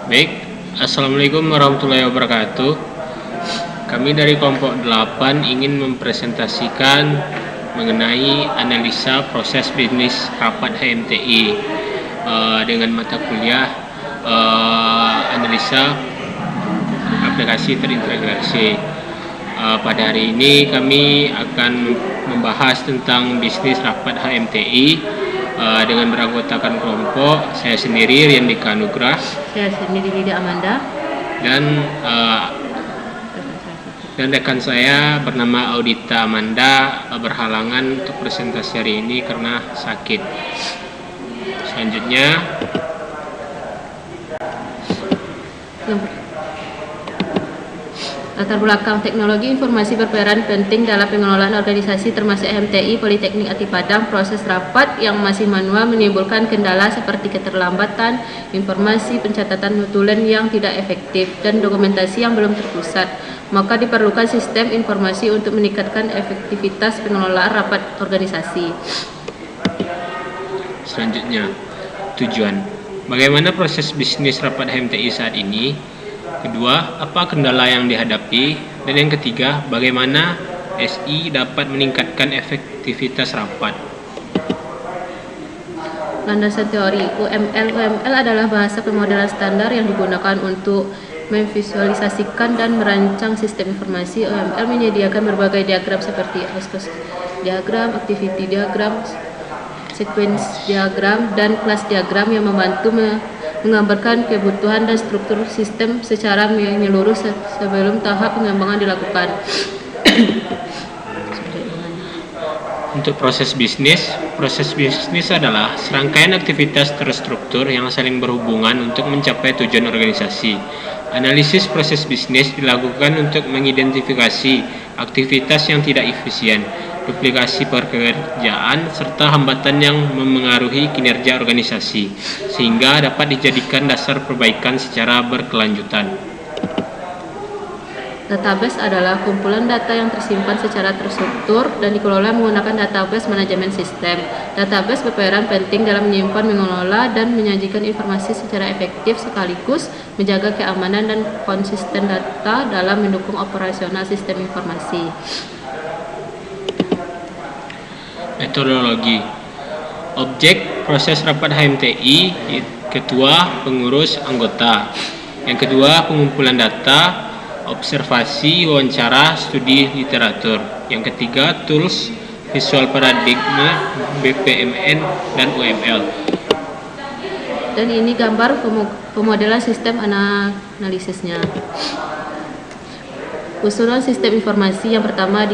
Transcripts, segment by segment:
Baik, Assalamualaikum warahmatullahi wabarakatuh. Kami dari kelompok 8 ingin mempresentasikan mengenai analisa proses bisnis rapat HMTI dengan mata kuliah analisa aplikasi terintegrasi. Pada hari ini kami akan membahas tentang bisnis rapat HMTI dengan beranggotakan kelompok saya sendiri Riandika Nugrah, Saya sendiri Lida Amanda. Dan rekan saya bernama Audita Amanda berhalangan untuk presentasi hari ini karena sakit. Selanjutnya Latar belakang teknologi informasi berperan penting dalam pengelolaan organisasi termasuk HMTI Politeknik Ati Padang. Proses rapat yang masih manual menimbulkan kendala seperti keterlambatan informasi, pencatatan notulen yang tidak efektif, dan dokumentasi yang belum terpusat. Maka diperlukan sistem informasi untuk meningkatkan efektivitas pengelolaan rapat organisasi. Selanjutnya, tujuan. Bagaimana proses bisnis rapat HMTI saat ini? Kedua, apa kendala yang dihadapi? Dan yang ketiga, bagaimana SI dapat meningkatkan efektivitas rapat? Landasan teori UML. UML adalah bahasa pemrograman standar yang digunakan untuk memvisualisasikan dan merancang sistem informasi. UML menyediakan berbagai diagram seperti host diagram, activity diagram, sequence diagram, dan kelas diagram yang membantu menggambarkan kebutuhan dan struktur sistem secara menyeluruh sebelum tahap pengembangan dilakukan. Untuk proses bisnis adalah serangkaian aktivitas terstruktur yang saling berhubungan untuk mencapai tujuan organisasi. Analisis proses bisnis dilakukan untuk mengidentifikasi aktivitas yang tidak efisien, duplikasi pekerjaan, serta hambatan yang memengaruhi kinerja organisasi, sehingga dapat dijadikan dasar perbaikan secara berkelanjutan. Database adalah kumpulan data yang tersimpan secara terstruktur dan dikelola menggunakan database manajemen sistem. Database berperan penting dalam menyimpan, mengelola, dan menyajikan informasi secara efektif sekaligus menjaga keamanan dan konsisten data dalam mendukung operasional sistem informasi. Metodologi. Objek proses rapat HMTI, ketua, pengurus, anggota. Yang kedua, pengumpulan data, observasi, wawancara, studi literatur. Yang ketiga, tools, visual paradigma, BPMN, dan UML. Dan ini gambar pemodelan sistem analisisnya. Usulan sistem informasi yang pertama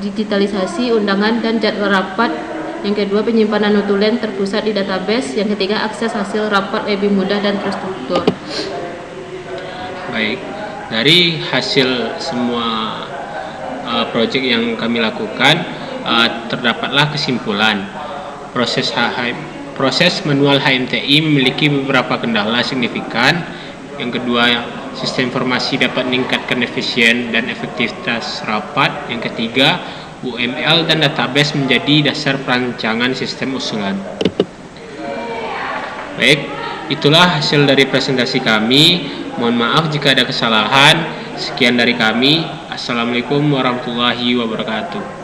digitalisasi undangan dan jadwal rapat. Yang kedua, penyimpanan notulen terpusat di database. Yang ketiga, akses hasil rapat lebih mudah dan terstruktur. Baik, dari hasil semua proyek yang kami lakukan, terdapatlah kesimpulan proses manual HMTI memiliki beberapa kendala signifikan. Yang kedua, sistem informasi dapat meningkatkan efisien dan efektivitas rapat. Yang ketiga, UML dan database menjadi dasar perancangan sistem usulan. Baik, itulah hasil dari presentasi kami. Mohon maaf jika ada kesalahan. Sekian dari kami. Assalamualaikum warahmatullahi wabarakatuh.